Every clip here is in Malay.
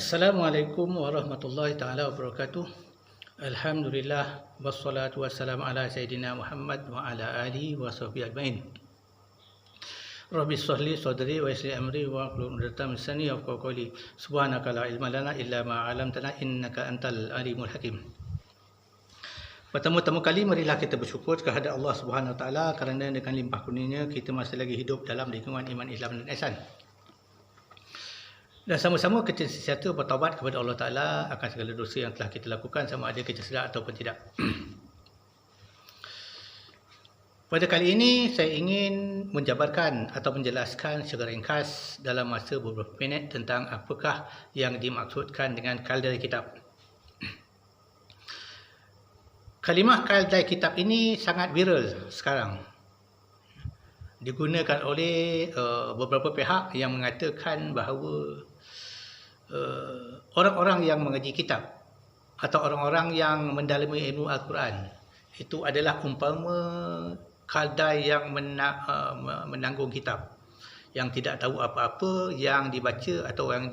Assalamualaikum warahmatullahi taala wabarakatuh. Alhamdulillah wassalatu wassalamu ala sayyidina Muhammad wa ala alihi wa sahbihi ajmain. Rabbi shrahli sadri wa yassir amri wa hlul 'uqdatam min lisani yafqahu qawli. Subhanaka la ilma lana illa ma 'allamtana innaka antal alimul hakim. Pertama-tama kali marilah kita bersyukur kehadrat Allah Subhanahu wa taala kerana dengan limpah kurnianya kita masih lagi hidup dalam lingkungan iman Islam dan ihsan. Dan sama-sama kita sentiasa bertaubat kepada Allah Ta'ala akan segala dosa yang telah kita lakukan, sama ada kita sedar ataupun tidak. Pada kali ini saya ingin menjabarkan atau menjelaskan secara ringkas dalam masa beberapa minit tentang apakah yang dimaksudkan dengan kaldai kitab. Kalimah kaldai kitab ini sangat viral sekarang. Digunakan oleh beberapa pihak yang mengatakan bahawa orang-orang yang mengaji kitab atau orang-orang yang mendalami ilmu Al-Quran itu adalah umpama kaldai yang menanggung kitab, yang tidak tahu apa-apa yang dibaca atau yang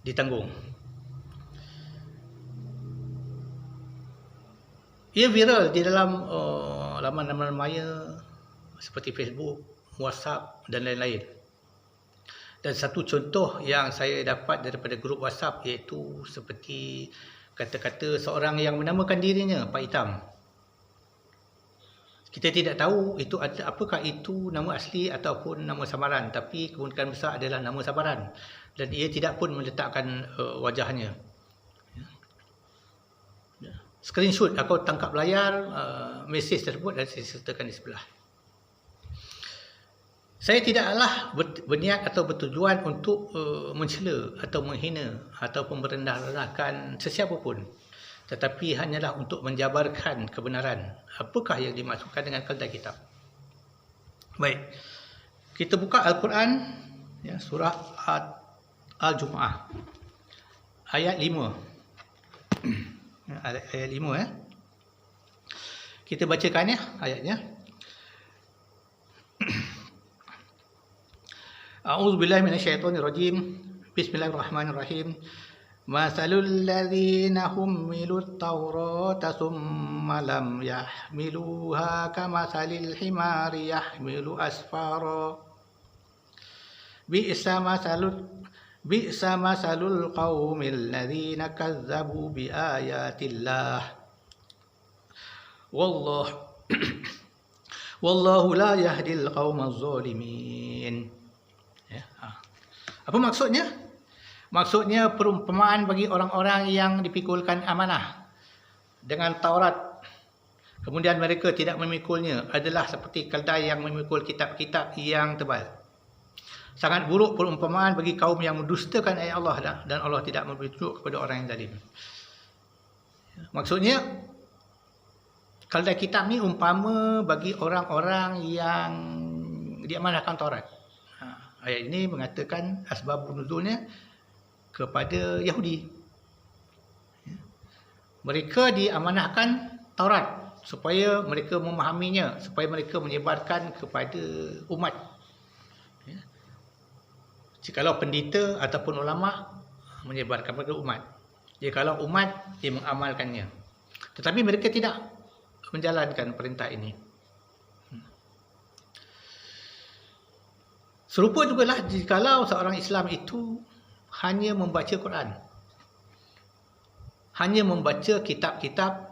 ditanggung. Ia viral di dalam laman-laman maya seperti Facebook, WhatsApp dan lain-lain. Dan satu contoh yang saya dapat daripada grup WhatsApp iaitu seperti kata-kata seorang yang menamakan dirinya Pak Hitam. Kita tidak tahu itu apakah itu nama asli ataupun nama samaran, tapi kemungkinan besar adalah nama samaran dan ia tidak pun meletakkan wajahnya. Screenshot atau tangkap layar mesej tersebut dan saya sertakan di sebelah. Saya tidaklah berniat atau bertujuan untuk mencela atau menghina ataupun merendah-rendahkan sesiapa pun, tetapi hanyalah untuk menjabarkan kebenaran apakah yang dimaksudkan dengan kaldai kitab. Baik, kita buka Al-Quran, ya, surah Al-Jumu'ah ayat 5. Ayat 5 . Kita bacakan ya ayatnya. A'udzubillahi minasyaitonirrajim. Bismillahirrahmanirrahim. Masalul ladzina hummilut taurata tsumma lam yahmiluha kamasalil himari yahmilu asfara. Bi'sa masalul qaumil ladzina kazzabu biayatillah. Wallahu la yahdil qaumaz zalimin. Ya. Apa maksudnya? Maksudnya perumpamaan bagi orang-orang yang dipikulkan amanah dengan Taurat, kemudian mereka tidak memikulnya, adalah seperti kaldai yang memikul kitab-kitab yang tebal. Sangat buruk perumpamaan bagi kaum yang mendustakan ayat Allah dan Allah tidak memberi petunjuk kepada orang yang zalim. Maksudnya kaldai kitab ni umpama bagi orang-orang yang diamanahkan Taurat. Ayat ini mengatakan asbab nuzulnya kepada Yahudi. Mereka diamanahkan Taurat supaya mereka memahaminya, supaya mereka menyebarkan kepada umat. Jikalau pendeta ataupun ulama menyebarkan kepada umat, jikalau umat dia mengamalkannya, tetapi mereka tidak menjalankan perintah ini. Serupa jugalah jikalau seorang Islam itu hanya membaca Quran, hanya membaca kitab-kitab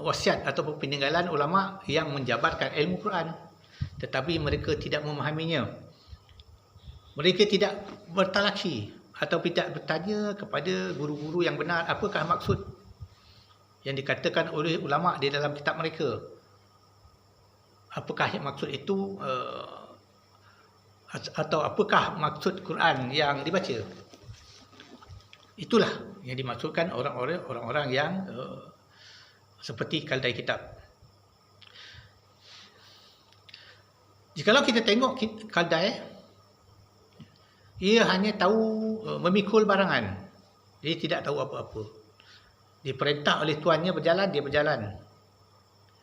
wasiat ataupun peninggalan ulama yang menjabarkan ilmu Quran, tetapi mereka tidak memahaminya. Mereka tidak bertalaki atau tidak bertanya kepada guru-guru yang benar apakah maksud yang dikatakan oleh ulama di dalam kitab mereka. Apakah maksud itu atau apakah maksud Quran yang dibaca. Itulah yang dimaksudkan orang-orang yang seperti kaldai kitab. Jikalau kita tengok kaldai, ia hanya tahu memikul barangan, dia tidak tahu apa-apa. Diperintah oleh tuannya berjalan, dia berjalan.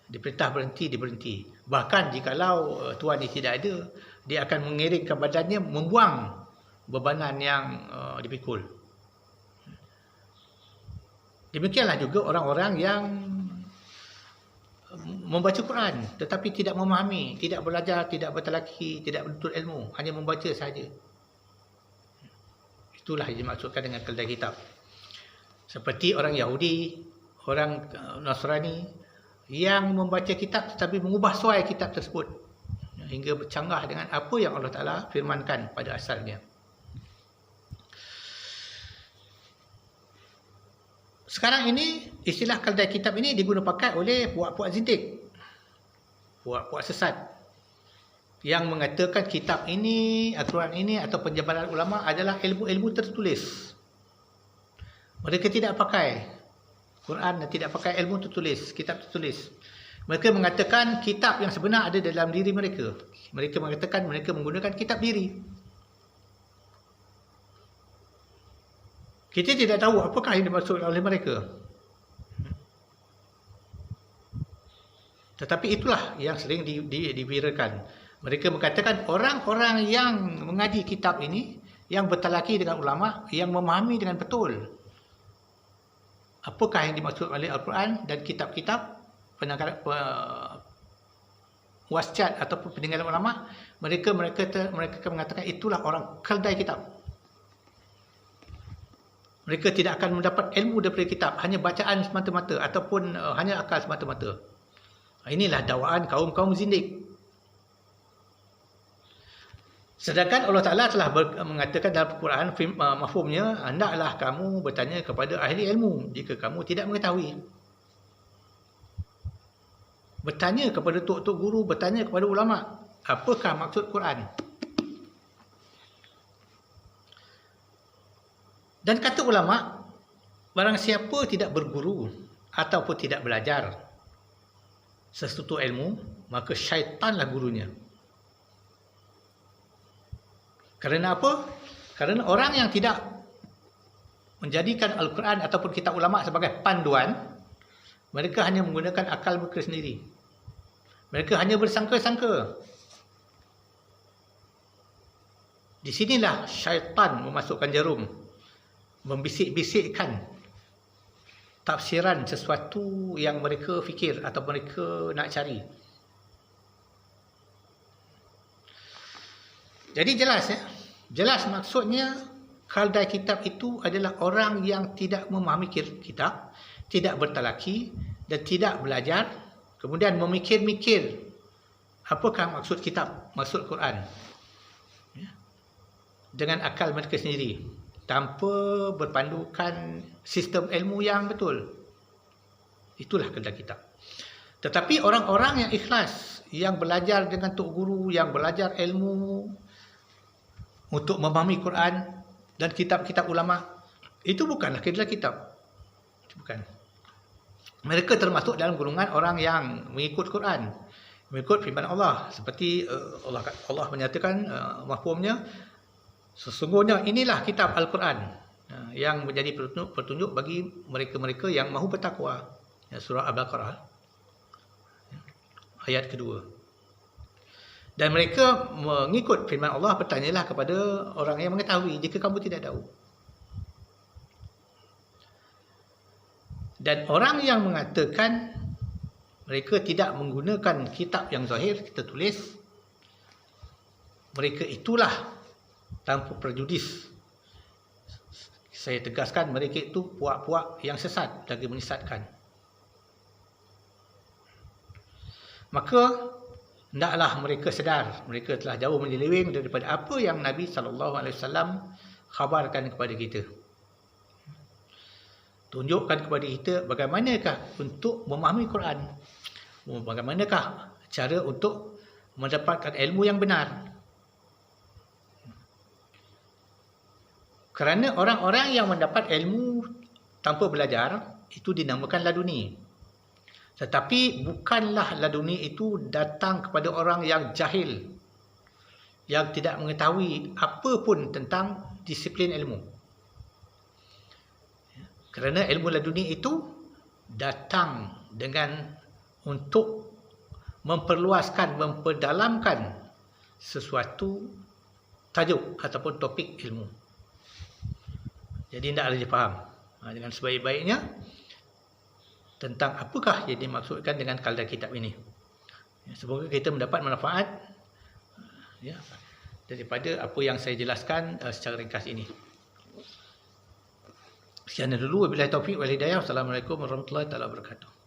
Diperintah berhenti, dia berhenti. Bahkan jikalau tuan ini tidak ada, dia akan mengiringkan badannya membuang bebanan yang dipikul. Demikianlah juga orang-orang yang membaca Quran tetapi tidak memahami, tidak belajar, tidak bertalaki, tidak menuntut ilmu, hanya membaca sahaja. Itulah yang dimaksudkan dengan keldai kitab. Seperti orang Yahudi, orang Nasrani yang membaca kitab tetapi mengubah suai kitab tersebut hingga bercanggah dengan apa yang Allah Ta'ala firmankan pada asalnya. Sekarang ini istilah keldai kitab ini digunakan pakai oleh puak-puak zindik, puak-puak sesat yang mengatakan kitab ini, Al-Quran ini atau penjabaran ulama adalah ilmu-ilmu tertulis. Mereka tidak pakai Quran dan tidak pakai ilmu tertulis, kitab tertulis. Mereka mengatakan kitab yang sebenar ada dalam diri mereka. Mereka mengatakan mereka menggunakan kitab diri. Kita tidak tahu apakah yang dimaksud oleh mereka. Tetapi itulah yang sering dibirakan. Mereka mengatakan orang-orang yang mengaji kitab ini, yang bertalaki dengan ulama, yang memahami dengan betul apakah yang dimaksud oleh Al-Quran dan kitab-kitab wasiat ataupun peninggalan ulama, mereka mengatakan itulah orang keldai kitab. Mereka tidak akan mendapat ilmu daripada kitab, hanya bacaan semata-mata ataupun hanya akal semata-mata. Inilah dakwaan kaum-kaum zindik. Sedangkan Allah Ta'ala telah mengatakan dalam Al-Quran, mafhumnya, hendaklah kamu bertanya kepada ahli ilmu jika kamu tidak mengetahui. Bertanya kepada tok-tok guru, bertanya kepada ulama, apakah maksud Quran? Dan kata ulama, barang siapa tidak berguru ataupun tidak belajar sesuatu ilmu, maka syaitanlah gurunya. Kerana apa? Kerana orang yang tidak menjadikan Al-Quran ataupun kitab ulama sebagai panduan, mereka hanya menggunakan akal mereka sendiri. Mereka hanya bersangka-sangka. Di sinilah syaitan memasukkan jarum, membisik-bisikkan tafsiran sesuatu yang mereka fikir atau mereka nak cari. Jadi jelas ya. Jelas maksudnya keldai kitab itu adalah orang yang tidak memahami kitab, tidak bertalaki dan tidak belajar, kemudian memikir-mikir apakah maksud kitab, maksud Quran, ya, dengan akal mereka sendiri, tanpa berpandukan sistem ilmu yang betul. Itulah keldai kitab. Tetapi orang-orang yang ikhlas, yang belajar dengan tok guru, yang belajar ilmu untuk memahami Quran dan kitab-kitab ulama, itu bukanlah keldai kitab. Itu bukan. Mereka termasuk dalam golongan orang yang mengikut Quran, mengikut firman Allah, seperti Allah menyatakan mafhumnya, sesungguhnya inilah kitab Al-Quran yang menjadi petunjuk bagi mereka-mereka yang mahu bertakwa. Surah Al-Baqarah ayat kedua. Dan mereka mengikut firman Allah, bertanyalah kepada orang yang mengetahui jika kamu tidak tahu. Dan orang yang mengatakan mereka tidak menggunakan kitab yang zahir, kita tulis, mereka itulah tanpa prejudis, saya tegaskan, mereka itu puak-puak yang sesat, lagi menyesatkan. Maka hendaklah mereka sedar, mereka telah jauh menyeleweng daripada apa yang Nabi SAW khabarkan kepada kita. Tunjukkan kepada kita bagaimanakah untuk memahami Quran, bagaimanakah cara untuk mendapatkan ilmu yang benar. Kerana orang-orang yang mendapat ilmu tanpa belajar, itu dinamakan laduni. Tetapi bukanlah laduni itu datang kepada orang yang jahil, yang tidak mengetahui apa pun tentang disiplin ilmu. Kerana ilmu laduni itu datang dengan untuk memperluaskan, memperdalamkan sesuatu tajuk ataupun topik ilmu. Jadi tidak ada difaham dengan sebaik-baiknya tentang apakah yang dimaksudkan dengan kalda kitab ini. Semoga kita mendapat manfaat daripada apa yang saya jelaskan secara ringkas ini. Sekian dulu, wabillahi taufiq wal hidayah. Wassalamualaikum warahmatullahi wabarakatuh.